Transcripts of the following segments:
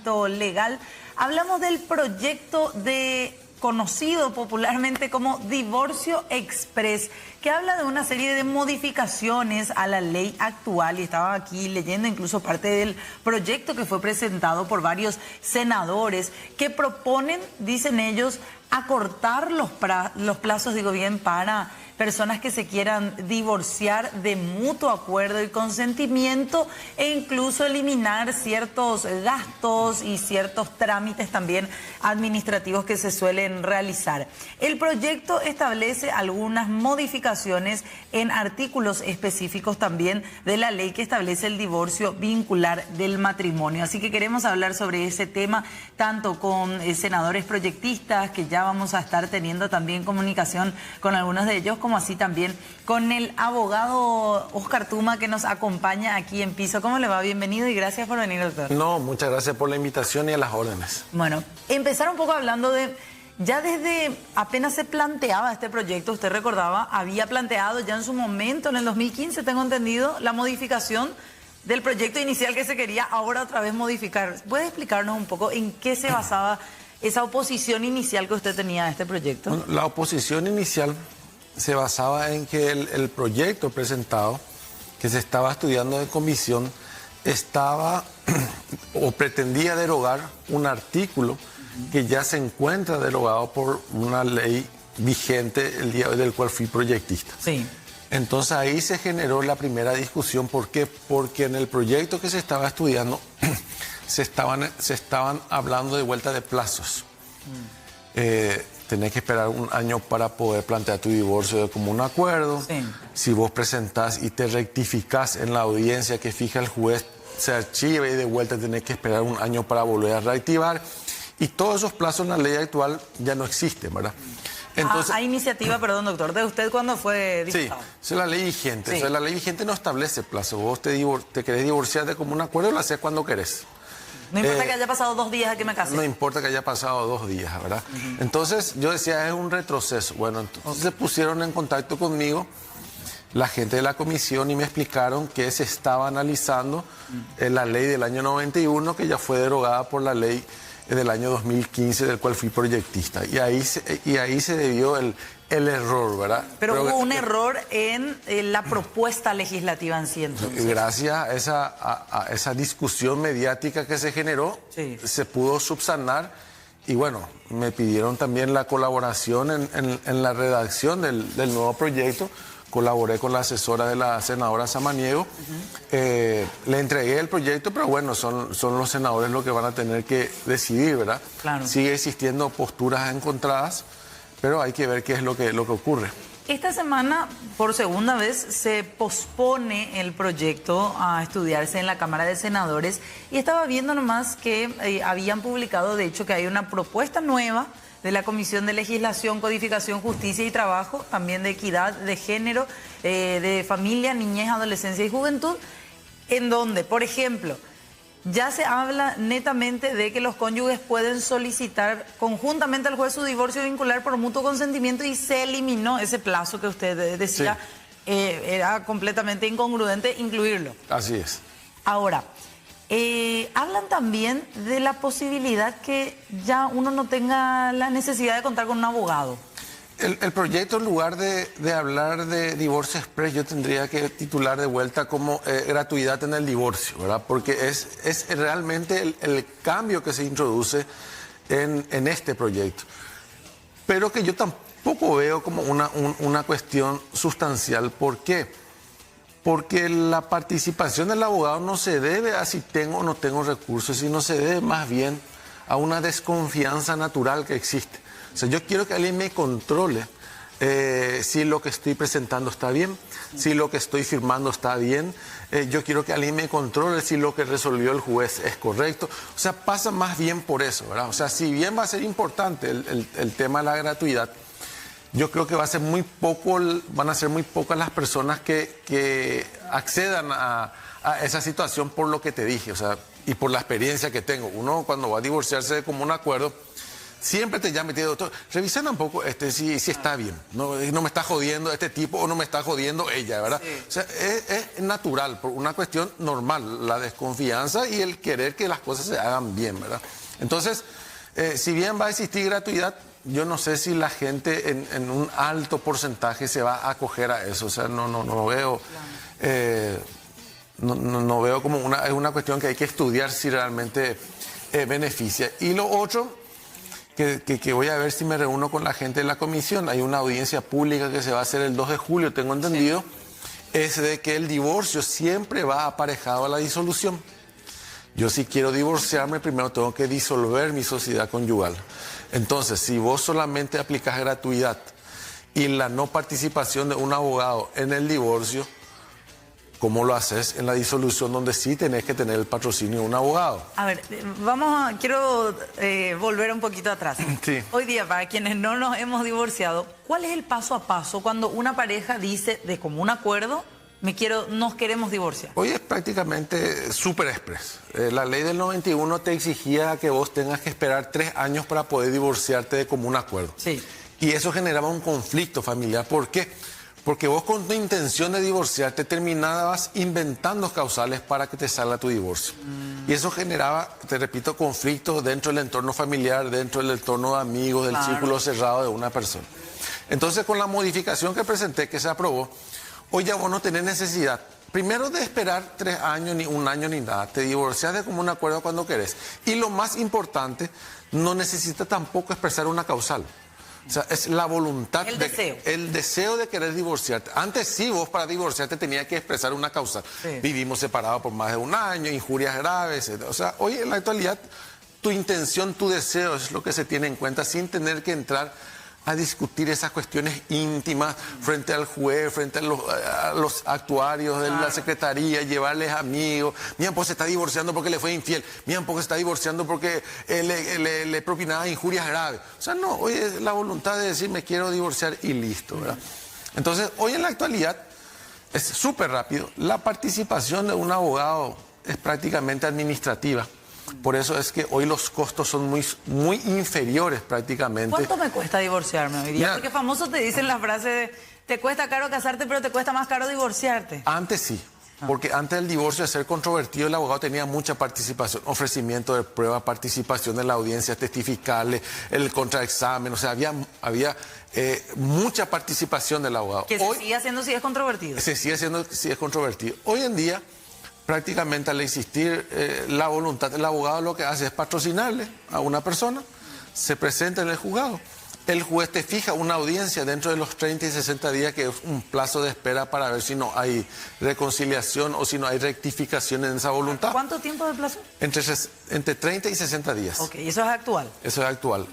ámbito legal, hablamos del proyecto conocido popularmente como Divorcio Express, que habla de una serie de modificaciones a la ley actual, y estaba aquí leyendo incluso parte del proyecto que fue presentado por varios senadores que proponen, dicen ellos, acortar los plazos, digo bien, para personas que se quieran divorciar de mutuo acuerdo y consentimiento, e incluso eliminar ciertos gastos y ciertos trámites también administrativos que se suelen realizar. El proyecto establece algunas modificaciones en artículos específicos también de la ley que establece el divorcio vincular del matrimonio. Así que queremos hablar sobre ese tema tanto con senadores proyectistas, que ya vamos a estar teniendo también comunicación con algunos de ellos, como así también con el abogado Oscar Tuma, que nos acompaña aquí en piso. ¿Cómo le va? Bienvenido y gracias por venir, doctor. No, muchas gracias por la invitación y a las órdenes. Bueno, empezar un poco hablando de, ya desde apenas se planteaba este proyecto, usted recordaba, había planteado ya en su momento, en el 2015, tengo entendido, la modificación del proyecto inicial que se quería ahora otra vez modificar. ¿Puede explicarnos un poco en qué se basaba esa oposición inicial que usted tenía a este proyecto? Bueno, la oposición inicial se basaba en que el proyecto presentado, que se estaba estudiando en comisión, estaba o pretendía derogar un artículo que ya se encuentra derogado por una ley vigente el día del cual fui proyectista. Sí. Entonces ahí se generó la primera discusión. ¿Por qué? Porque en el proyecto que se estaba estudiando se estaban hablando de vuelta de plazos. Tenés que esperar un año para poder plantear tu divorcio de común acuerdo. Sí. Si vos presentás y te rectificás en la audiencia que fija el juez, se archiva y de vuelta tenés que esperar un año para volver a reactivar. Y todos esos plazos en la ley actual ya no existen, ¿verdad? Entonces, a iniciativa, perdón, doctor, de usted cuando fue diputado. Sí, es la ley vigente. Sí. O sea, la ley vigente no establece plazo. Vos te querés divorciar de común acuerdo, lo haces cuando querés. No importa que haya pasado 2 días a que me case. No importa que haya pasado 2 días, ¿verdad? Entonces, yo decía, es un retroceso. Bueno, entonces se pusieron en contacto conmigo la gente de la comisión y me explicaron que se estaba analizando la ley del año 91, que ya fue derogada por la ley del año 2015, del cual fui proyectista. Y ahí se debió el error, ¿verdad? Pero hubo un error en la propuesta legislativa en sí, entonces. Gracias a esa discusión mediática que se generó, sí, se pudo subsanar. Y bueno, me pidieron también la colaboración en la redacción del nuevo proyecto. Colaboré con la asesora de la senadora Samaniego. Le entregué el proyecto, pero bueno, son los senadores los que van a tener que decidir, ¿verdad? Claro. Sigue existiendo posturas encontradas, pero hay que ver qué es lo que ocurre. Esta semana, por segunda vez, se pospone el proyecto a estudiarse en la Cámara de Senadores, y estaba viendo nomás que habían publicado, de hecho, que hay una propuesta nueva de la Comisión de Legislación, Codificación, Justicia y Trabajo, también de Equidad de Género, de Familia, Niñez, Adolescencia y Juventud, en donde, por ejemplo, ya se habla netamente de que los cónyuges pueden solicitar conjuntamente al juez su divorcio vincular por mutuo consentimiento, y se eliminó ese plazo que usted decía. Sí. Era completamente incongruente incluirlo. Así es. Ahora, hablan también de la posibilidad que ya uno no tenga la necesidad de contar con un abogado. El proyecto, en lugar de hablar de divorcio express, yo tendría que titular de vuelta como gratuidad en el divorcio, ¿verdad? Porque es realmente el cambio que se introduce en este proyecto. Pero que yo tampoco veo como una cuestión sustancial. ¿Por qué? Porque la participación del abogado no se debe a si tengo o no tengo recursos, sino se debe más bien a una desconfianza natural que existe. O sea, yo quiero que alguien me controle si lo que estoy presentando está bien, si lo que estoy firmando está bien. Yo quiero que alguien me controle si lo que resolvió el juez es correcto. O sea, pasa más bien por eso, ¿verdad? O sea, si bien va a ser importante el tema de la gratuidad, yo creo que van a ser muy pocas las personas que accedan a esa situación, por lo que te dije, o sea, y por la experiencia que tengo. Uno, cuando va a divorciarse de común acuerdo, siempre te llama y te dice, doctor, revisan un poco si está bien, no me está jodiendo este tipo o no me está jodiendo ella, ¿verdad? Sí. O sea, es natural, por una cuestión normal, la desconfianza y el querer que las cosas se hagan bien, ¿verdad? Entonces, si bien va a existir gratuidad, yo no sé si la gente en un alto porcentaje se va a acoger a eso, o sea, no veo... No veo como es una cuestión que hay que estudiar si realmente beneficia. Y lo otro, que voy a ver si me reúno con la gente de la comisión, hay una audiencia pública que se va a hacer el 2 de julio, tengo entendido, es de que el divorcio siempre va aparejado a la disolución. Yo si quiero divorciarme, primero tengo que disolver mi sociedad conyugal. Entonces, si vos solamente aplicas gratuidad y la no participación de un abogado en el divorcio, ¿cómo lo haces en la disolución donde sí tenés que tener el patrocinio de un abogado? A ver, quiero volver un poquito atrás. Sí. Hoy día, para quienes no nos hemos divorciado, ¿cuál es el paso a paso cuando una pareja dice de común acuerdo, nos queremos divorciar? Hoy es prácticamente super express. La ley del 91 te exigía que vos tengas que esperar 3 años para poder divorciarte de común acuerdo. Sí. Y eso generaba un conflicto familiar. ¿Por qué? Porque vos con tu intención de divorciarte terminabas inventando causales para que te salga tu divorcio. Y eso generaba, te repito, conflictos dentro del entorno familiar, dentro del entorno de amigos, del círculo cerrado de una persona. Entonces, con la modificación que presenté, que se aprobó, hoy ya vos no tenés necesidad, primero de esperar 3 años, ni 1 año, ni nada. Te divorcias de común acuerdo cuando querés. Y lo más importante, no necesitas tampoco expresar una causal. O sea, es la voluntad, el deseo de querer divorciarte. Antes sí, vos para divorciarte tenías que expresar una causa. Sí. Vivimos separados por más de 1 año, injurias graves, etc. O sea, hoy en la actualidad tu intención, tu deseo es lo que se tiene en cuenta sin tener que entrar a discutir esas cuestiones íntimas frente al juez, frente a los actuarios de la secretaría, llevarles amigos. Miren, pues se está divorciando porque le fue infiel. Miren, pues se está divorciando porque le propinaba injurias graves. O sea, no, hoy es la voluntad de decir me quiero divorciar y listo, ¿verdad? Entonces, hoy en la actualidad es súper rápido. La participación de un abogado es prácticamente administrativa. Por eso es que hoy los costos son muy inferiores prácticamente. ¿Cuánto me cuesta divorciarme hoy día? Porque famosos te dicen la frase de te cuesta caro casarte, pero te cuesta más caro divorciarte. Antes sí, porque antes del divorcio de ser controvertido, el abogado tenía mucha participación, ofrecimiento de pruebas, participación en la audiencia testificales, el contraexamen, o sea, había mucha participación del abogado. Que se sigue haciendo si es controvertido. Se sigue haciendo si es controvertido. Hoy en día, prácticamente al existir la voluntad, el abogado lo que hace es patrocinarle a una persona, se presenta en el juzgado. El juez te fija una audiencia dentro de los 30 y 60 días, que es un plazo de espera para ver si no hay reconciliación o si no hay rectificación en esa voluntad. ¿Cuánto tiempo de plazo? Entre 30 y 60 días. Ok, ¿y eso es actual? Eso es actual.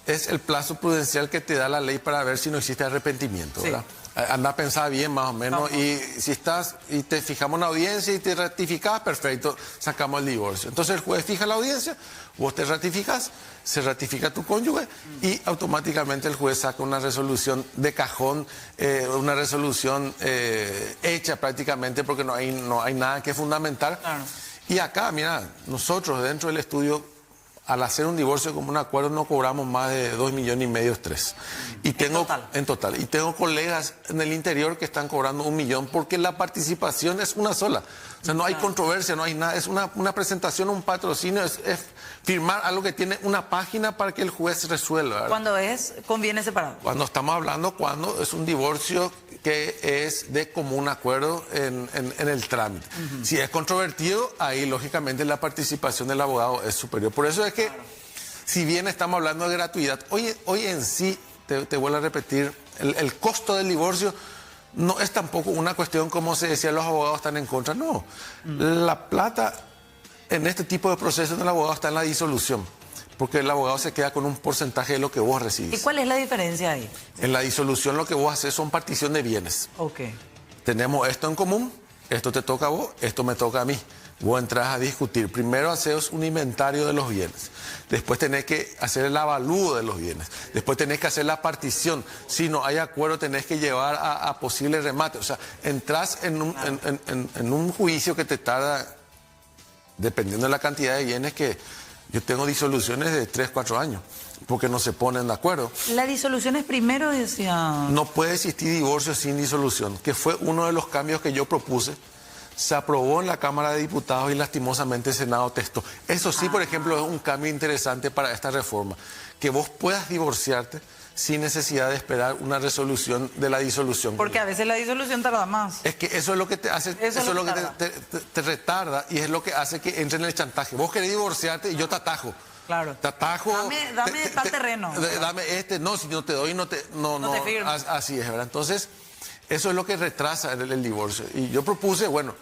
Es el plazo prudencial que te da la ley para ver si no existe arrepentimiento, ¿verdad? Anda a pensar bien más o menos, y si estás y te fijamos una audiencia y te ratificas, perfecto, sacamos el divorcio. Entonces el juez fija la audiencia, vos te ratificas, se ratifica tu cónyuge y automáticamente el juez saca una resolución de cajón, una resolución hecha prácticamente porque no hay nada que fundamentar. Claro. Y acá, mira, nosotros dentro del estudio, al hacer un divorcio como un acuerdo, no cobramos más de 2,5 millones, 3. Y en total. Y tengo colegas en el interior que están cobrando 1 millón porque la participación es una sola. O sea, no hay controversia, no hay nada. Es una presentación, un patrocinio, es firmar algo que tiene una página para que el juez resuelva, ¿verdad? ¿Cuándo conviene separado? Cuando estamos hablando, cuando es un divorcio que es de común acuerdo en el trámite. Si es controvertido, ahí lógicamente la participación del abogado es superior. Por eso es que, si bien estamos hablando de gratuidad, hoy en sí, te vuelvo a repetir, el costo del divorcio no es tampoco una cuestión como se decía, los abogados están en contra. No, la plata en este tipo de procesos del abogado está en la disolución. Porque el abogado se queda con un porcentaje de lo que vos recibís. ¿Y cuál es la diferencia ahí? En la disolución lo que vos haces son partición de bienes. Ok. Tenemos esto en común, esto te toca a vos, esto me toca a mí. Vos entras a discutir. Primero haces un inventario de los bienes. Después tenés que hacer el avalúo de los bienes. Después tenés que hacer la partición. Si no hay acuerdo, tenés que llevar a posible remate. O sea, entras en un juicio que te tarda, dependiendo de la cantidad de bienes, que Yo tengo disoluciones de 3, 4 años, porque no se ponen de acuerdo. La disolución es primero, decía... No puede existir divorcio sin disolución, que fue uno de los cambios que yo propuse. Se aprobó en la Cámara de Diputados y lastimosamente el Senado testó. Eso sí, por ejemplo, es un cambio interesante para esta reforma, que vos puedas divorciarte sin necesidad de esperar una resolución de la disolución. Porque a veces la disolución tarda más. Es que eso es lo que te hace, eso es lo que te retarda y es lo que hace que entre en el chantaje. Vos querés divorciarte y yo te atajo. Claro. Te atajo. Dame tal terreno. Dame no, si no te doy, no te firmo. Así es, ¿verdad? Entonces, eso es lo que retrasa el divorcio. Y yo propuse, bueno,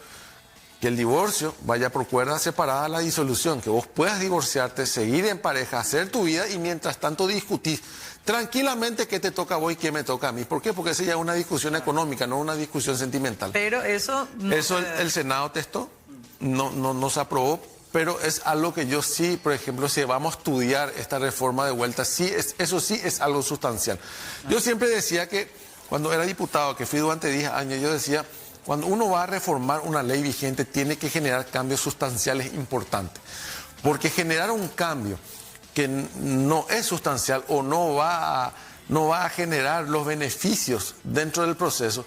que el divorcio vaya por cuerda separada a la disolución, que vos puedas divorciarte, seguir en pareja, hacer tu vida y mientras tanto discutís tranquilamente qué te toca a vos y qué me toca a mí. ¿Por qué? Porque esa ya es una discusión económica, no una discusión sentimental. Pero eso... No eso el Senado testó, no se aprobó, pero es algo que yo sí, por ejemplo, si vamos a estudiar esta reforma de vuelta, eso sí es algo sustancial. Yo siempre decía que cuando era diputado, que fui durante 10 años, yo decía... Cuando uno va a reformar una ley vigente, tiene que generar cambios sustanciales importantes. Porque generar un cambio que no es sustancial o no va a generar los beneficios dentro del proceso,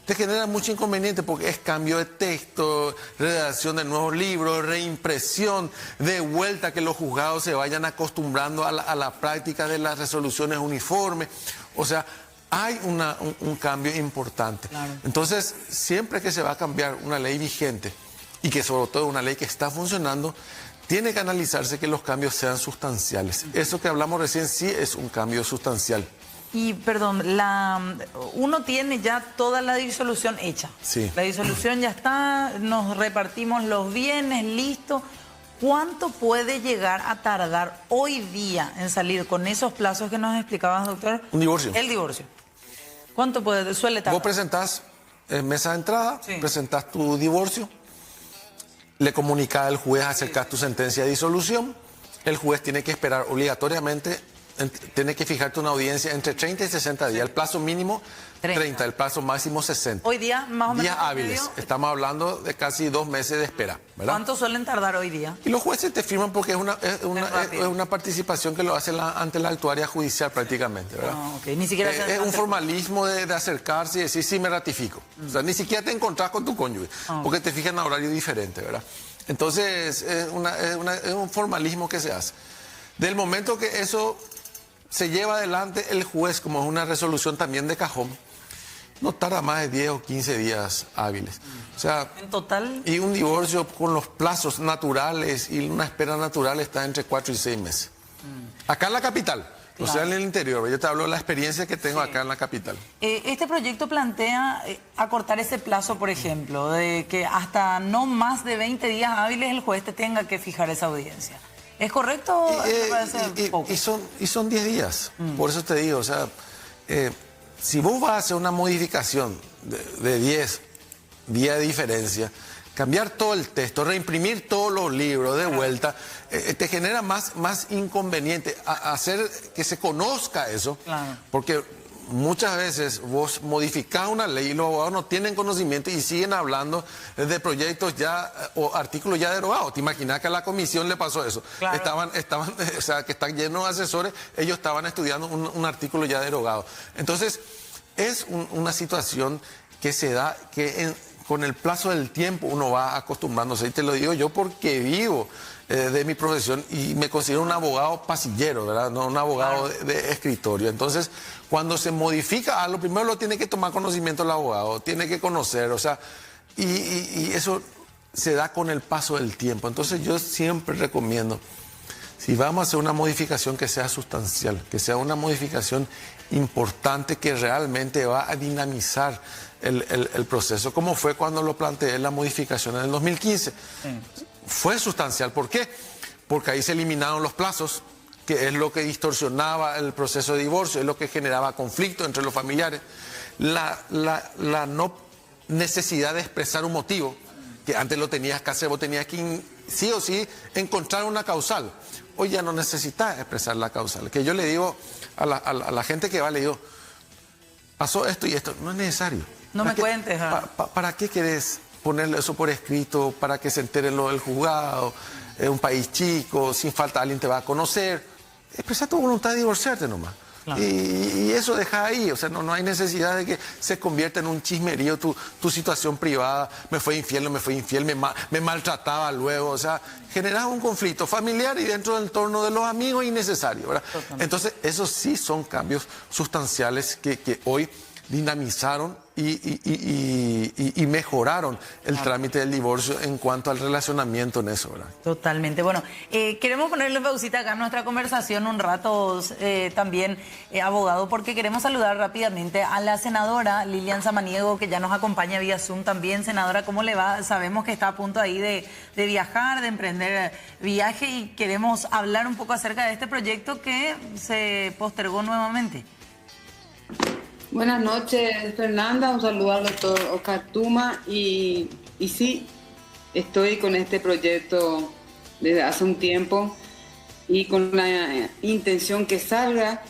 te genera mucho inconveniente porque es cambio de texto, redacción de nuevos libros, reimpresión, de vuelta que los juzgados se vayan acostumbrando a la práctica de las resoluciones uniformes. O sea, hay un cambio importante. Claro. Entonces, siempre que se va a cambiar una ley vigente y que sobre todo una ley que está funcionando, tiene que analizarse que los cambios sean sustanciales. Eso que hablamos recién sí es un cambio sustancial. Y, perdón, uno tiene ya toda la disolución hecha. Sí. La disolución ya está, nos repartimos los bienes, listo. ¿Cuánto puede llegar a tardar hoy día en salir con esos plazos que nos explicabas, doctor? Un divorcio. El divorcio. ¿Cuánto suele tardar? Vos presentás mesa de entrada, sí. Presentás tu divorcio, le comunicás al juez, acercás tu sentencia de disolución, el juez tiene que esperar obligatoriamente, tiene que fijarte una audiencia entre 30 y 60 días, el plazo mínimo 30, el plazo máximo 60. Hoy día, más o menos. Días hábiles, estamos hablando de casi 2 meses de espera, ¿verdad? ¿Cuánto suelen tardar hoy día? Y los jueces te firman porque es una participación que lo hace ante la actuaria judicial prácticamente, ¿verdad? Okay. Ni siquiera es un formalismo de acercarse y decir, sí, me ratifico. O sea, ni siquiera te encontrás con tu cónyuge, porque te fijan a horario diferente, ¿verdad? Entonces, es un formalismo que se hace. Del momento que eso se lleva adelante, el juez, como es una resolución también de cajón, no tarda más de 10 o 15 días hábiles. O sea, en total. Y un divorcio con los plazos naturales y una espera natural está entre 4 y 6 meses. Acá en la capital, claro. O sea, en el interior. Yo te hablo de la experiencia que tengo acá en la capital. Este proyecto plantea acortar ese plazo, por ejemplo, de que hasta no más de 20 días hábiles el juez te tenga que fijar esa audiencia. ¿Es correcto? Y son 10 días. Por eso te digo, o sea, si vos vas a hacer una modificación de 10 días de diferencia, cambiar todo el texto, reimprimir todos los libros de vuelta, te genera más inconveniente. Hacer que se conozca eso, claro. Porque muchas veces vos modificás una ley y los abogados no tienen conocimiento y siguen hablando de proyectos ya o artículos ya derogados. ¿Te imaginas que a la comisión le pasó eso? Claro. Estaban, o sea, que están llenos de asesores, ellos estaban estudiando un artículo ya derogado. Entonces, es una situación que se da que con el paso del tiempo uno va acostumbrándose. Y te lo digo yo porque vivo de mi profesión y me considero un abogado pasillero, ¿verdad? No un abogado de escritorio. Entonces, cuando se modifica algo, primero lo tiene que tomar conocimiento el abogado, tiene que conocer, o sea, y eso se da con el paso del tiempo. Entonces, yo siempre recomiendo, si vamos a hacer una modificación que sea sustancial, que sea una modificación importante que realmente va a dinamizar el proceso, como fue cuando lo planteé la modificación en el 2015. Fue sustancial. ¿Por qué? Porque ahí se eliminaron los plazos, que es lo que distorsionaba el proceso de divorcio, es lo que generaba conflicto entre los familiares. La no necesidad de expresar un motivo, que antes lo tenías que hacer, vos tenías que sí o sí encontrar una causal. Hoy ya no necesitas expresar la causal. Que yo le digo a la gente que va, le digo, pasó esto y esto, no es necesario. No me cuentes. ¿Para qué querés ponerle eso por escrito, para que se entere lo del juzgado? es un país chico, sin falta alguien te va a conocer. Expresa tu voluntad de divorciarte nomás. Claro. Y eso deja ahí, o sea, no hay necesidad de que se convierta en un chismerío tu situación privada, me fue infiel, no me fue infiel, me maltrataba luego, o sea, generaba un conflicto familiar y dentro del entorno de los amigos innecesario, ¿verdad? Totalmente. Entonces, esos sí son cambios sustanciales que hoy dinamizaron y mejoraron el trámite del divorcio en cuanto al relacionamiento en eso, ¿verdad? Totalmente. Bueno, queremos ponerle pausita acá a nuestra conversación un rato también, abogado, porque queremos saludar rápidamente a la senadora Lilian Samaniego, que ya nos acompaña vía Zoom también. Senadora, ¿cómo le va? Sabemos que está a punto ahí de viajar, de emprender viaje, y queremos hablar un poco acerca de este proyecto que se postergó nuevamente. Buenas noches, Fernanda. Un saludo al doctor Oscar Tuma. Y sí, estoy con este proyecto desde hace un tiempo y con la intención que salga.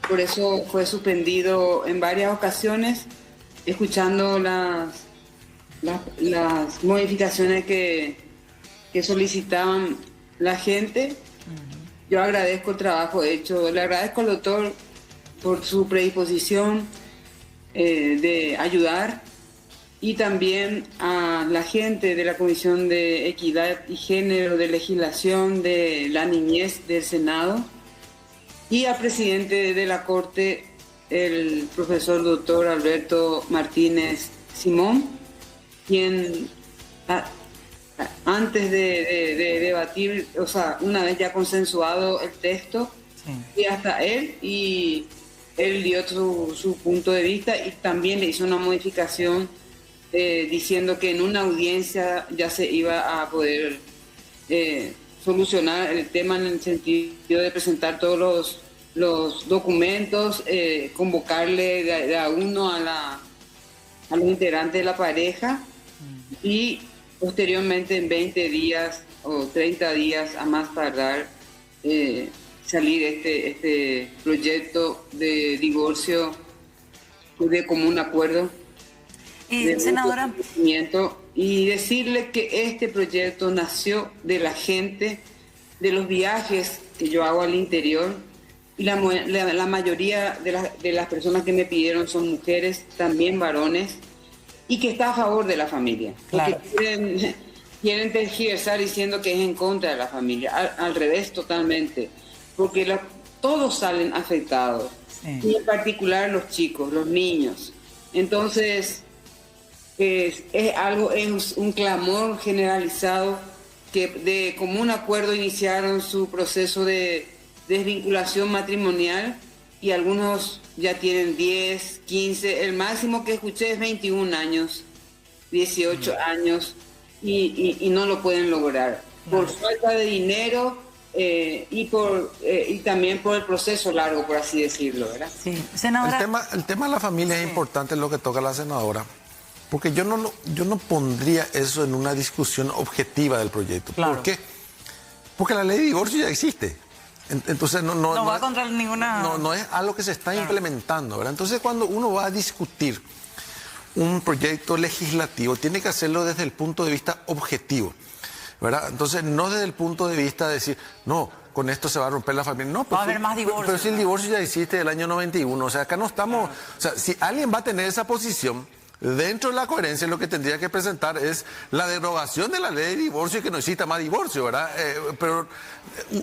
Por eso fue suspendido en varias ocasiones, escuchando las modificaciones que solicitaban la gente. Yo agradezco el trabajo hecho. Le agradezco al doctor por su predisposición de ayudar, y también a la gente de la Comisión de Equidad y Género, de Legislación de la Niñez del Senado, y al presidente de la Corte, el profesor doctor Alberto Martínez Simón, quien antes de debatir, o sea, una vez ya consensuado el texto, sí, y hasta él, y él dio su punto de vista y también le hizo una modificación diciendo que en una audiencia ya se iba a poder solucionar el tema, en el sentido de presentar todos los documentos, convocarle de a uno a los integrantes de la pareja, y posteriormente en 20 días o 30 días a más tardar salir este proyecto de divorcio de común acuerdo. Senadora, y decirle que este proyecto nació de la gente, de los viajes que yo hago al interior, y la mayoría de las personas que me pidieron son mujeres, también varones, y que está a favor de la familia. Claro. Porque quieren tergiversar diciendo que es en contra de la familia. Al revés, totalmente. Porque todos salen afectados, sí, y en particular los chicos, los niños. Entonces, es un clamor generalizado, que de común acuerdo iniciaron su proceso de desvinculación matrimonial, y algunos ya tienen 10, 15, el máximo que escuché es 21 años, 18 años, y no lo pueden lograr, por falta de dinero, y también por el proceso largo, por así decirlo, ¿verdad? Sí, senadora. El tema de la familia es importante, lo que toca la senadora, porque yo no pondría eso en una discusión objetiva del proyecto. Claro. ¿Por qué? Porque la ley de divorcio ya existe. Entonces no va contra ninguna... No es algo que se está implementando, ¿verdad? Entonces, cuando uno va a discutir un proyecto legislativo, tiene que hacerlo desde el punto de vista objetivo, ¿verdad? Entonces, no desde el punto de vista de decir, no, con esto se va a romper la familia. No, va a haber más divorcios. Pero si el divorcio ya existe del año 91, o sea, acá no estamos... O sea, si alguien va a tener esa posición, dentro de la coherencia, lo que tendría que presentar es la derogación de la ley de divorcio y que no exista más divorcio, ¿verdad? Pero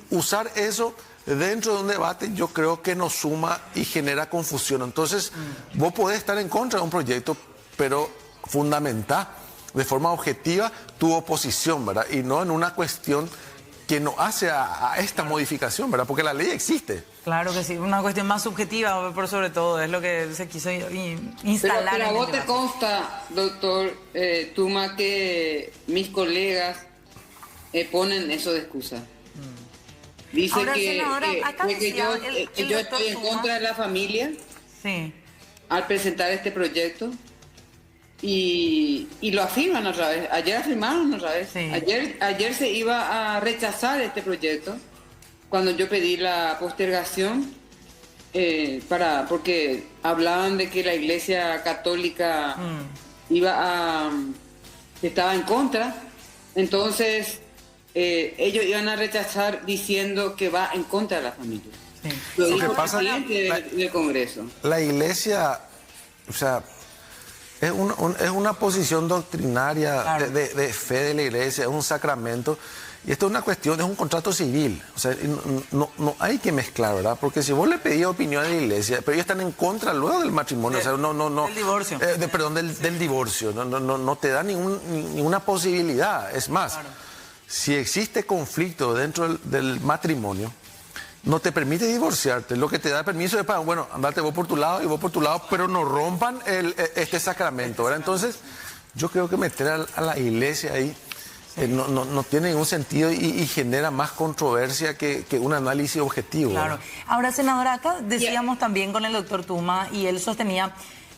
usar eso dentro de un debate, yo creo que nos suma y genera confusión. Entonces, vos podés estar en contra de un proyecto, pero fundamentar de forma objetiva tu oposición, ¿verdad? Y no en una cuestión que no hace a esta modificación, ¿verdad? Porque la ley existe. Claro que sí, una cuestión más subjetiva, por sobre todo, es lo que se quiso instalar. Pero a vos te consta, doctor Tuma, que mis colegas ponen eso de excusa. Dicen que yo estoy en contra de la familia, sí, al presentar este proyecto. Y lo afirman otra vez. Ayer afirmaron otra vez. Sí. Ayer se iba a rechazar este proyecto cuando yo pedí la postergación, porque hablaban de que la Iglesia Católica estaba en contra. Entonces ellos iban a rechazar diciendo que va en contra de la familia. Sí. Lo Lo dijo que el pasa- presidente del Congreso. La iglesia, o sea, es una posición doctrinaria Claro. de fe de la iglesia, es un sacramento. Y esto es una cuestión, es un contrato civil. O sea, no hay que mezclar, ¿verdad? Porque si vos le pedís opinión a la iglesia, pero ellos están en contra luego del matrimonio, o sea, Del divorcio. perdón, del divorcio, no te da ninguna posibilidad. Es más, Claro. si existe conflicto dentro del matrimonio, no te permite divorciarte. Lo que te da permiso es para, bueno, andate vos por tu lado y vos por tu lado, pero no rompan este sacramento, ¿verdad? Entonces, yo creo que meter a la iglesia ahí no tiene ningún sentido y genera más controversia que un análisis objetivo. Claro. ¿Verdad? Ahora, senadora, acá decíamos también con el doctor Tuma, y él sostenía,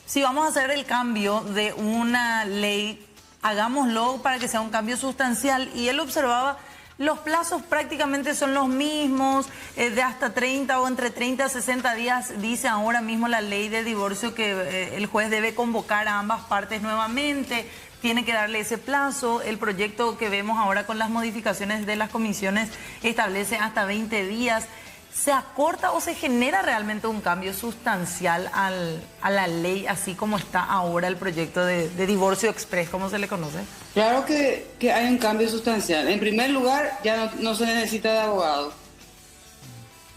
si vamos a hacer el cambio de una ley, hagámoslo para que sea un cambio sustancial. Y él observaba, los plazos prácticamente son los mismos, de hasta 30 o entre 30 a 60 días, dice ahora mismo la ley de divorcio que el juez debe convocar a ambas partes nuevamente, tiene que darle ese plazo. El proyecto que vemos ahora con las modificaciones de las comisiones establece hasta 20 días. ¿Se acorta o se genera realmente un cambio sustancial a la ley, así como está ahora el proyecto de divorcio express, como se le conoce? Claro que hay un cambio sustancial. En primer lugar, ya no se necesita de abogado.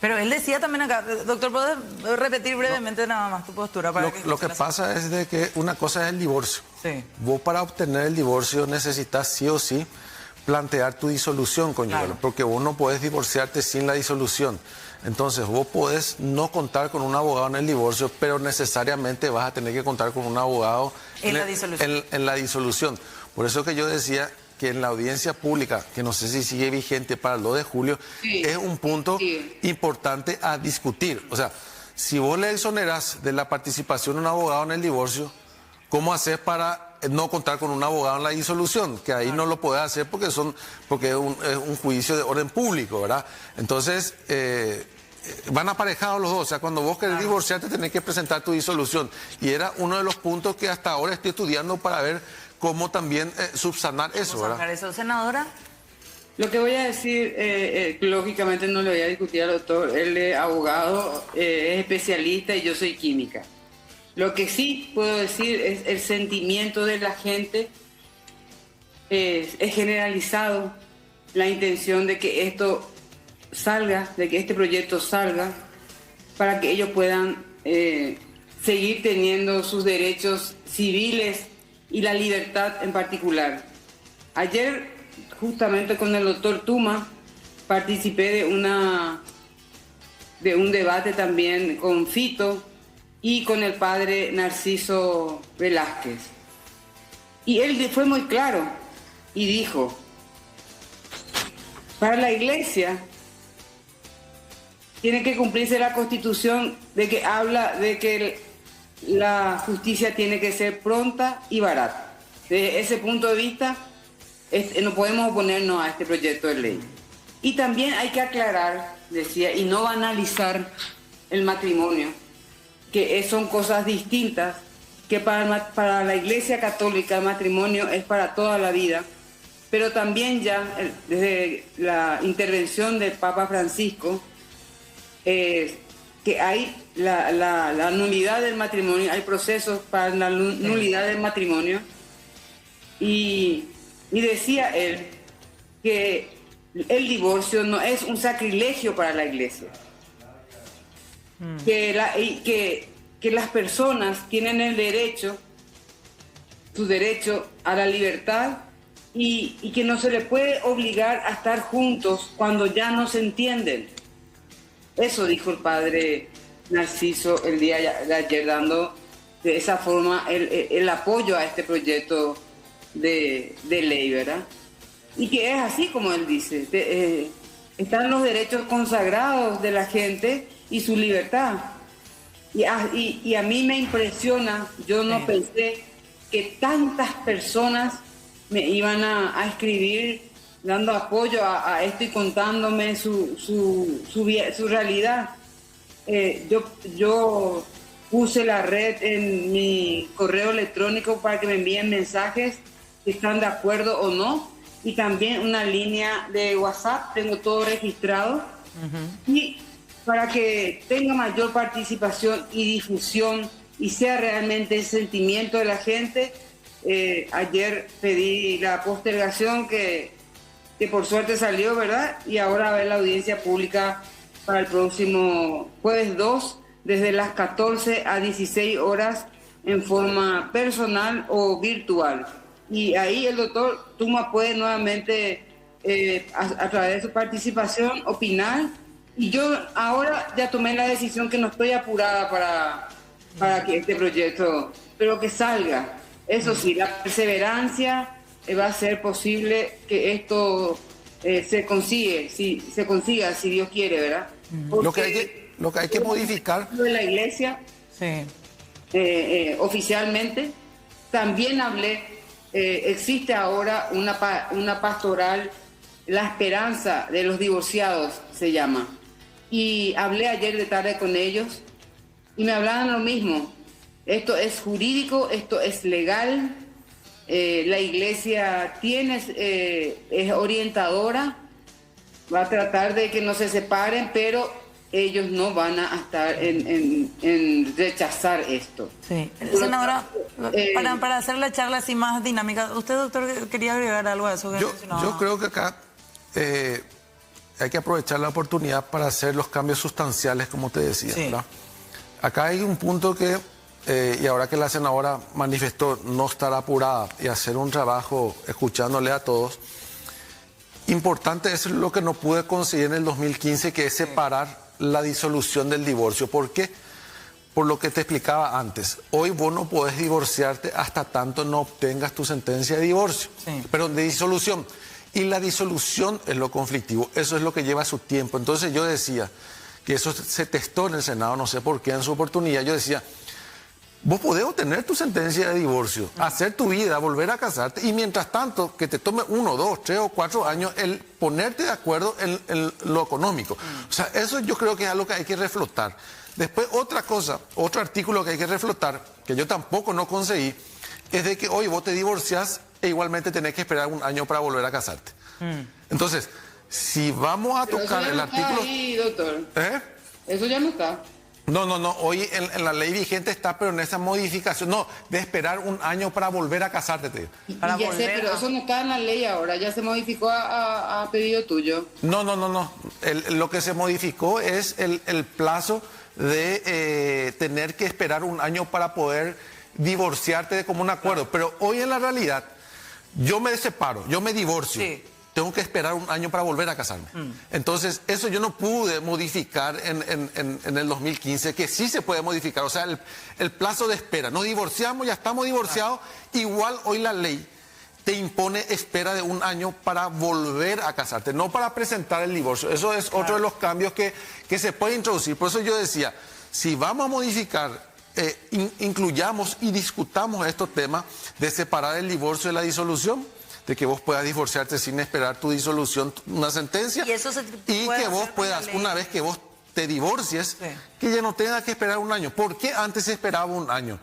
Pero él decía también acá, doctor, ¿puedes repetir brevemente nada más tu postura? Para Lo que pasa es de que una cosa es el divorcio. Sí. Vos para obtener el divorcio necesitas sí o sí plantear tu disolución conyugal, Claro. porque vos no podés divorciarte sin la disolución. Entonces vos podés no contar con un abogado en el divorcio, pero necesariamente vas a tener que contar con un abogado En la disolución. en la disolución. Por eso que yo decía que en la audiencia pública, que no sé si sigue vigente para el 2 de julio, Sí. es un punto Sí. importante a discutir. O sea, si vos le exonerás de la participación de un abogado en el divorcio, ¿cómo haces para no contar con un abogado en la disolución? Que ahí no lo podés hacer porque es un juicio de orden público, ¿verdad? Entonces, van aparejados los dos. O sea, cuando vos querés divorciarte, tenés que presentar tu disolución. Y era uno de los puntos que hasta ahora estoy estudiando para ver cómo también subsanar eso, ¿Vamos a ¿verdad? sacar eso, senadora? Lo que voy a decir, lógicamente no le voy a discutir al doctor. Él es abogado, es especialista y yo soy química. Lo que sí puedo decir es el sentimiento de la gente, es generalizado, la intención de que esto salga, de que este proyecto salga, para que ellos puedan seguir teniendo sus derechos civiles y la libertad en particular. Ayer, justamente con el doctor Tuma, participé de un debate también con Fito y con el padre Narciso Velázquez. Y él fue muy claro y dijo, para la iglesia tiene que cumplirse la Constitución de que habla de que la justicia tiene que ser pronta y barata. Desde ese punto de vista, no podemos oponernos a este proyecto de ley. Y también hay que aclarar, decía, y no banalizar el matrimonio, que son cosas distintas, que para la Iglesia Católica el matrimonio es para toda la vida, pero también ya desde la intervención del Papa Francisco, que hay la nulidad del matrimonio, hay procesos para la nulidad del matrimonio, y decía él que el divorcio no es un sacrilegio para la Iglesia, que las personas tienen el derecho, su derecho a la libertad, y que no se les puede obligar a estar juntos cuando ya no se entienden. Eso dijo el padre Narciso el día de ayer, dando de esa forma el apoyo a este proyecto de ley, ¿verdad? Y que es así como él dice, están los derechos consagrados de la gente y su libertad. Y a mí me impresiona, yo no pensé que tantas personas me iban a escribir dando apoyo a esto y contándome su realidad. Yo puse la red en mi correo electrónico para que me envíen mensajes si están de acuerdo o no, y también una línea de WhatsApp, tengo todo registrado. Y para que tenga mayor participación y difusión y sea realmente el sentimiento de la gente, ayer pedí la postergación que por suerte salió, ¿verdad? Y ahora va a haber la audiencia pública para el próximo jueves 2, desde las 14 a 16 horas, en forma personal o virtual. Y ahí el doctor Tuma puede nuevamente, a través de su participación, opinar. Y yo ahora ya tomé la decisión que no estoy apurada para que este proyecto, pero que salga. Eso sí, la perseverancia va a ser posible que esto se consiga, si Dios quiere, ¿verdad? Porque lo que hay que modificar de la iglesia, Sí. oficialmente, también hablé, existe ahora una pastoral, La Esperanza de los Divorciados se llama, y hablé ayer de tarde con ellos y me hablaban lo mismo. Esto es jurídico, esto es legal. La iglesia es orientadora, va a tratar de que no se separen, pero ellos no van a estar en rechazar esto. Sí. Senadora, para hacer la charla así más dinámica, usted, doctor, quería agregar algo a eso que mencionaba. Yo creo que acá hay que aprovechar la oportunidad para hacer los cambios sustanciales, como te decía, Sí. ¿verdad? Acá hay un punto que, y ahora que la senadora manifestó no estar apurada y hacer un trabajo escuchándole a todos, importante es lo que no pude conseguir en el 2015, que es separar la disolución del divorcio. ¿Por qué? Por lo que te explicaba antes. Hoy vos no podés divorciarte hasta tanto no obtengas tu sentencia de divorcio, pero de disolución. Y la disolución es lo conflictivo, eso es lo que lleva su tiempo. Entonces yo decía que eso se testó en el Senado, no sé por qué en su oportunidad. Yo decía, vos podés obtener tu sentencia de divorcio, hacer tu vida, volver a casarte, y mientras tanto que te tome 1, 2, 3 o 4 años el ponerte de acuerdo en lo económico. O sea, eso yo creo que es algo que hay que reflotar. Después otra cosa, otro artículo que hay que reflotar, que yo tampoco no conseguí, es de que hoy vos te divorciás e igualmente tenés que esperar 1 año para volver a casarte. Entonces, si vamos a tocar el artículo... Ahí, doctor. Eso ya no está. No, hoy en la ley vigente está, pero en esa modificación, no, de esperar 1 año para volver a casarte, te digo. Ya sé, pero eso no está en la ley ahora, ya se modificó a pedido tuyo. No. Lo que se modificó es el plazo de tener que esperar 1 año para poder divorciarte de común acuerdo. Pero hoy en la realidad, yo me separo, yo me divorcio. Sí. Tengo que esperar 1 año para volver a casarme. Entonces, eso yo no pude modificar en el 2015, que sí se puede modificar. O sea, el plazo de espera. Nos divorciamos, ya estamos divorciados. Igual hoy la ley te impone espera de 1 año para volver a casarte, no para presentar el divorcio. Eso es otro de los cambios que se puede introducir. Por eso yo decía, si vamos a modificar, incluyamos y discutamos estos temas de separar el divorcio de la disolución, de que vos puedas divorciarte sin esperar tu disolución, una sentencia, y que vos puedas, una vez que vos te divorcies, que ya no tengas que esperar 1 año. ¿Por qué antes se esperaba 1 año?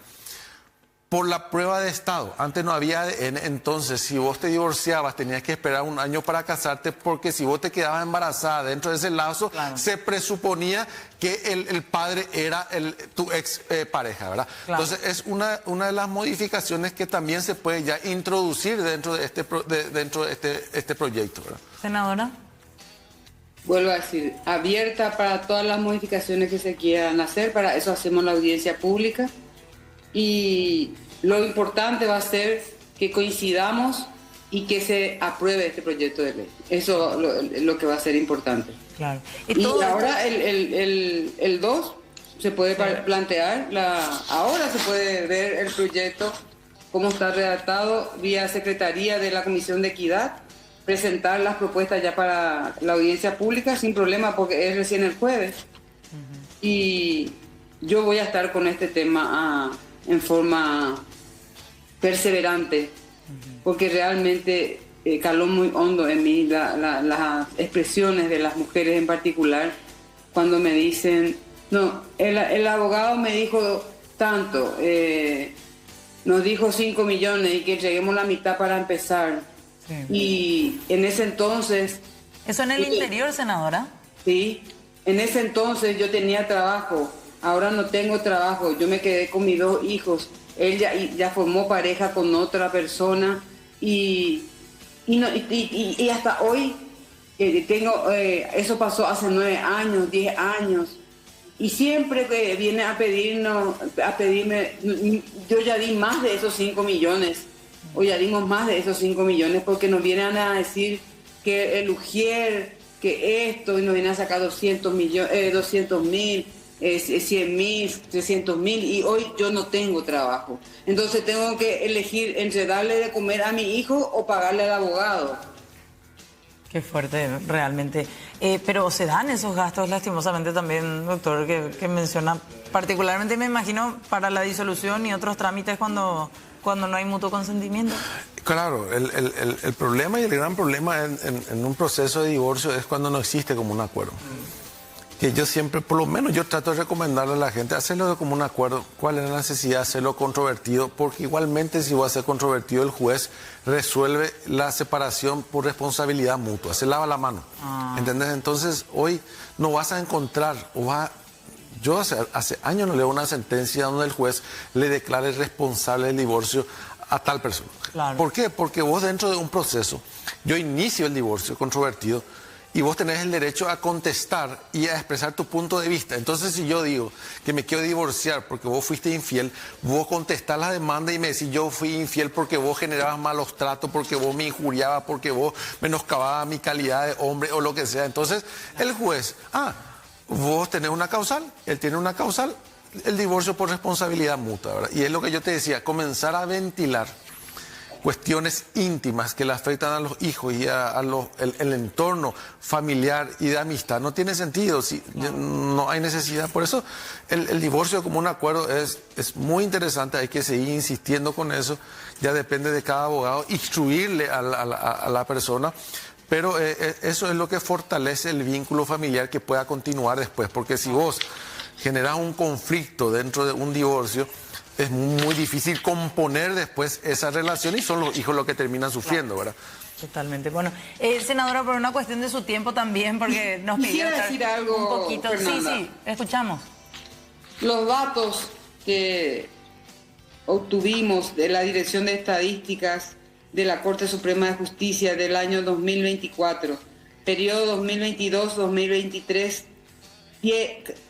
Por la prueba de estado. Antes no había ADN, entonces si vos te divorciabas tenías que esperar 1 año para casarte, porque si vos te quedabas embarazada dentro de ese lazo, se presuponía que el padre era tu ex pareja, ¿verdad? Entonces es una de las modificaciones que también se puede ya introducir dentro de este proyecto, ¿verdad? Senadora. Vuelvo a decir, abierta para todas las modificaciones que se quieran hacer, para eso hacemos la audiencia pública. Y lo importante va a ser que coincidamos y que se apruebe este proyecto de ley. Eso es lo que va a ser importante. Claro. Y ahora el 2 se puede plantear, ahora se puede ver el proyecto, cómo está redactado vía Secretaría de la Comisión de Equidad, presentar las propuestas ya para la audiencia pública sin problema, porque es recién el jueves. Y yo voy a estar con este tema en forma perseverante, porque realmente caló muy hondo en mí las expresiones de las mujeres en particular, cuando me dicen, no, el abogado me dijo tanto, nos dijo 5 millones y que entreguemos la mitad para empezar. Sí. Y en ese entonces... ¿Eso en el interior, senadora? Sí, en ese entonces yo tenía trabajo, ahora no tengo trabajo, yo me quedé con mis 2 hijos, él ya formó pareja con otra persona y hasta hoy eso pasó hace 9 años, 10 años. Y siempre que viene a pedirme, yo ya di más de esos 5 millones, o ya dimos más de esos 5 millones, porque nos vienen a decir que el Ujier, que esto, y nos vienen a sacar 200 mil, 100 mil, 300 mil, y hoy yo no tengo trabajo. Entonces tengo que elegir entre darle de comer a mi hijo o pagarle al abogado. Qué fuerte, realmente. Pero se dan esos gastos, lastimosamente también, doctor, que menciona, particularmente me imagino para la disolución y otros trámites cuando no hay mutuo consentimiento. Claro, el problema y el gran problema en un proceso de divorcio es cuando no existe como un acuerdo. Que yo siempre, por lo menos yo trato de recomendarle a la gente hacerlo como un acuerdo. ¿Cuál es la necesidad de hacerlo controvertido? Porque igualmente si va a ser controvertido, el juez resuelve la separación por responsabilidad mutua, se lava la mano. ¿Entendés? Entonces hoy no vas a encontrar, yo hace años no leo una sentencia donde el juez le declare responsable del divorcio a tal persona. Claro. ¿Por qué? Porque vos dentro de un proceso, yo inicio el divorcio controvertido, y vos tenés el derecho a contestar y a expresar tu punto de vista. Entonces, si yo digo que me quiero divorciar porque vos fuiste infiel, vos contestás la demanda y me decís yo fui infiel porque vos generabas malos tratos, porque vos me injuriabas, porque vos menoscababas mi calidad de hombre o lo que sea. Entonces, el juez, vos tenés una causal, él tiene una causal, el divorcio por responsabilidad mutua, ¿verdad? Y es lo que yo te decía, comenzar a ventilar cuestiones íntimas que le afectan a los hijos y el entorno familiar y de amistad no tiene sentido, si no hay necesidad. Por eso el divorcio como un acuerdo es muy interesante, hay que seguir insistiendo con eso, ya depende de cada abogado, instruirle a la persona, pero eso es lo que fortalece el vínculo familiar que pueda continuar después, porque si vos generás un conflicto dentro de un divorcio, es muy difícil componer después esa relación y son los hijos los que terminan sufriendo, ¿verdad? Totalmente. Bueno, senadora, por una cuestión de su tiempo también, porque nos pidió decir algo, un poquito. Fernanda. Sí, escuchamos. Los datos que obtuvimos de la Dirección de Estadísticas de la Corte Suprema de Justicia del año 2024, periodo 2022-2023,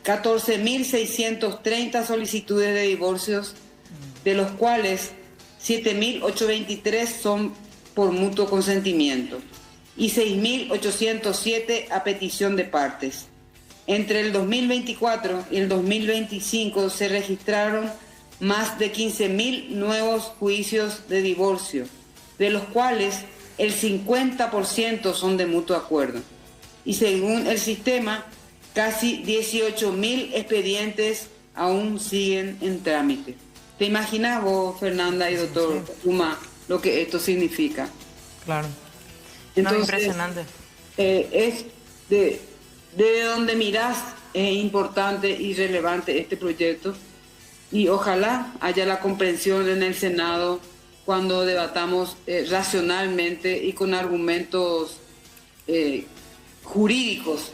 14.630 solicitudes de divorcios, de los cuales 7.823 son por mutuo consentimiento y 6.807 a petición de partes. Entre el 2024 y el 2025 se registraron más de 15.000 nuevos juicios de divorcio, de los cuales el 50% son de mutuo acuerdo. Y según el sistema, casi 18.000 expedientes aún siguen en trámite. ¿Te imaginas vos, Fernanda y doctor Uma, lo que esto significa? Claro. Entonces, impresionante. Es de donde mirás, es importante y relevante este proyecto, y ojalá haya la comprensión en el Senado cuando debatamos racionalmente y con argumentos jurídicos,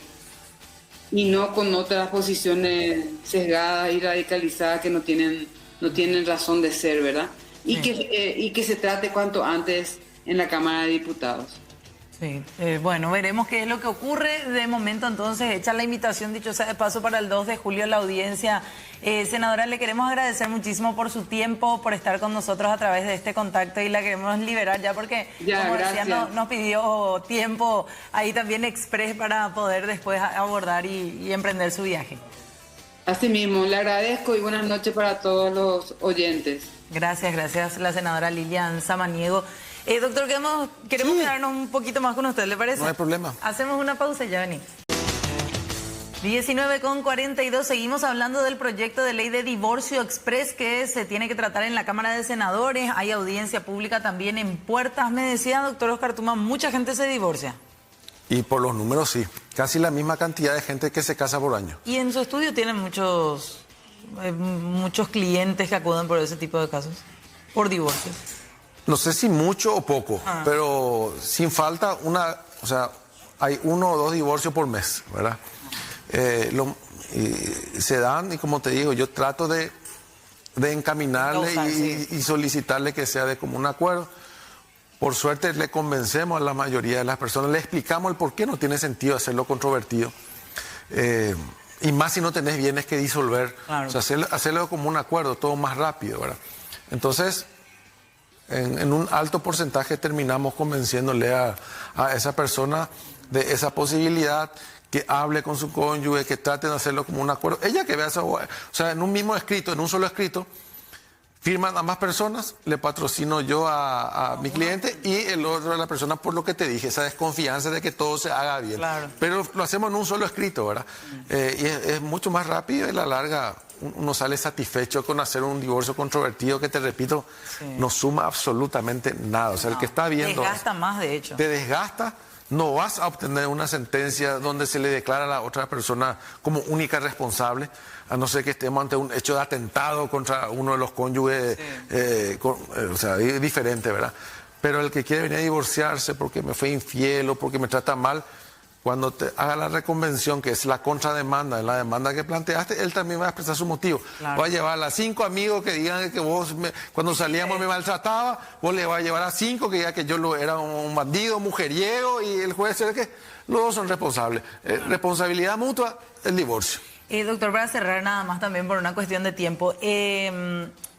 y no con otras posiciones sesgadas y radicalizadas que no tienen razón de ser, ¿verdad? Y que se trate cuanto antes en la Cámara de Diputados. Sí, bueno, veremos qué es lo que ocurre. De momento, entonces, hecha la invitación, dicho sea de paso, para el 2 de julio la audiencia. Senadora, le queremos agradecer muchísimo por su tiempo, por estar con nosotros a través de este contacto, y la queremos liberar ya porque, como decía, nos pidió tiempo ahí también express para poder después abordar y emprender su viaje. Así mismo, le agradezco y buenas noches para todos los oyentes. Gracias, la senadora Lilian Samaniego. Doctor, queremos quedarnos un poquito más con usted, ¿le parece? No hay problema. Hacemos una pausa y ya venimos. 19:42, seguimos hablando del proyecto de ley de divorcio express que se tiene que tratar en la Cámara de Senadores. Hay audiencia pública también en puertas. Me decía, doctor Oscar Tuma, mucha gente se divorcia. Y por los números sí, casi la misma cantidad de gente que se casa por año. Y en su estudio tienen muchos clientes que acuden por ese tipo de casos, por divorcios. No sé si mucho o poco, pero sin falta o sea, hay 1 o 2 divorcios por mes, ¿verdad? Y se dan, y como te digo, yo trato de encaminarle y solicitarle que sea de común acuerdo. Por suerte le convencemos a la mayoría de las personas, le explicamos el por qué no tiene sentido hacerlo controvertido. Y más si no tenés bienes que disolver. Claro. O sea, hacerlo como un acuerdo, todo más rápido, ¿verdad? Entonces, en un alto porcentaje terminamos convenciéndole a esa persona de esa posibilidad, que hable con su cónyuge, que traten de hacerlo como un acuerdo. Ella que vea eso, o sea, en un mismo escrito, en un solo escrito, firman ambas personas, le patrocino yo a mi cliente y el otro a la persona, por lo que te dije, esa desconfianza de que todo se haga bien. Claro. Pero lo hacemos en un solo escrito, ¿verdad? Y es mucho más rápido y a la larga uno sale satisfecho con hacer un divorcio controvertido que, te repito, no suma absolutamente nada. O sea, el que está viendo... Desgasta más, de hecho. Te desgasta. No vas a obtener una sentencia donde se le declara a la otra persona como única responsable, a no ser que estemos ante un hecho de atentado contra uno de los cónyuges, o sea, diferente, ¿verdad? Pero el que quiere venir a divorciarse porque me fue infiel o porque me trata mal, cuando te haga la reconvención, que es la contrademanda, la demanda que planteaste, él también va a expresar su motivo. Claro. Va a llevar a 5 amigos que digan que vos, cuando salíamos me maltrataba, vos le vas a llevar a 5 que digan que yo era un bandido, mujeriego, y el juez dice que los dos son responsables. Responsabilidad mutua, el divorcio. Doctor, para cerrar nada más también por una cuestión de tiempo,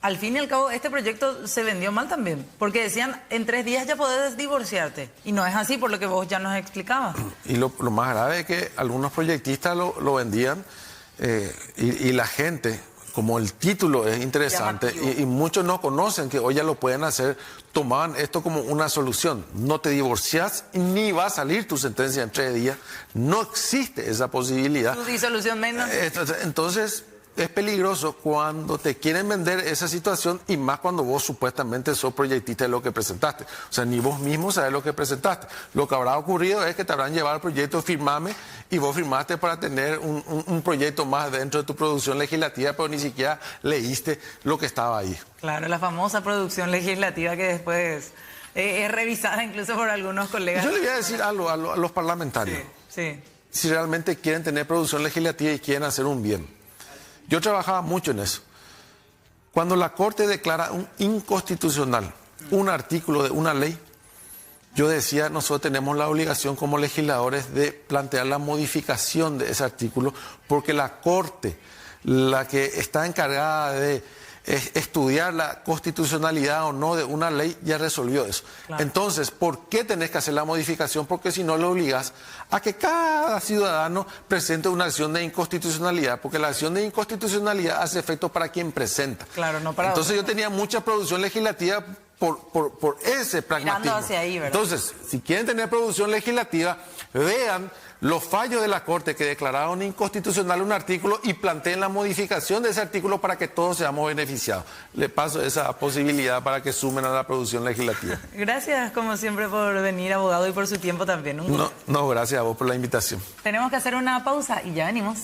al fin y al cabo este proyecto se vendió mal también, porque decían en 3 días ya podés divorciarte, y no es así por lo que vos ya nos explicabas. Y lo más grave es que algunos proyectistas lo vendían y la gente, como el título es interesante y muchos no conocen que hoy ya lo pueden hacer, tomaban esto como una solución. No te divorcias ni va a salir tu sentencia en 3 días. No existe esa posibilidad. Tu disolución menos. Entonces es peligroso cuando te quieren vender esa situación, y más cuando vos supuestamente sos proyectista de lo que presentaste. O sea, ni vos mismo sabés lo que presentaste. Lo que habrá ocurrido es que te habrán llevado el proyecto, firmame, y vos firmaste para tener un proyecto más dentro de tu producción legislativa, pero ni siquiera leíste lo que estaba ahí. Claro, la famosa producción legislativa que después es revisada incluso por algunos colegas. Yo le voy a decir algo a los parlamentarios. Sí. Si realmente quieren tener producción legislativa y quieren hacer un bien. Yo trabajaba mucho en eso. Cuando la Corte declara inconstitucional un artículo de una ley, yo decía, nosotros tenemos la obligación como legisladores de plantear la modificación de ese artículo, porque la Corte, la que está encargada de estudiar la constitucionalidad o no de una ley, ya resolvió eso. Claro. Entonces, ¿por qué tenés que hacer la modificación? Porque si no, lo obligás a que cada ciudadano presente una acción de inconstitucionalidad, porque la acción de inconstitucionalidad hace efecto para quien presenta. Claro, no para Entonces, yo tenía mucha producción legislativa por ese pragmatismo. Hacia ahí, ¿verdad? Entonces, si quieren tener producción legislativa, vean los fallos de la Corte que declararon inconstitucional un artículo y planteen la modificación de ese artículo para que todos seamos beneficiados. Le paso esa posibilidad para que sumen a la producción legislativa. Gracias, como siempre, por venir, abogado, y por su tiempo también. No, gracias a vos por la invitación. Tenemos que hacer una pausa y ya venimos.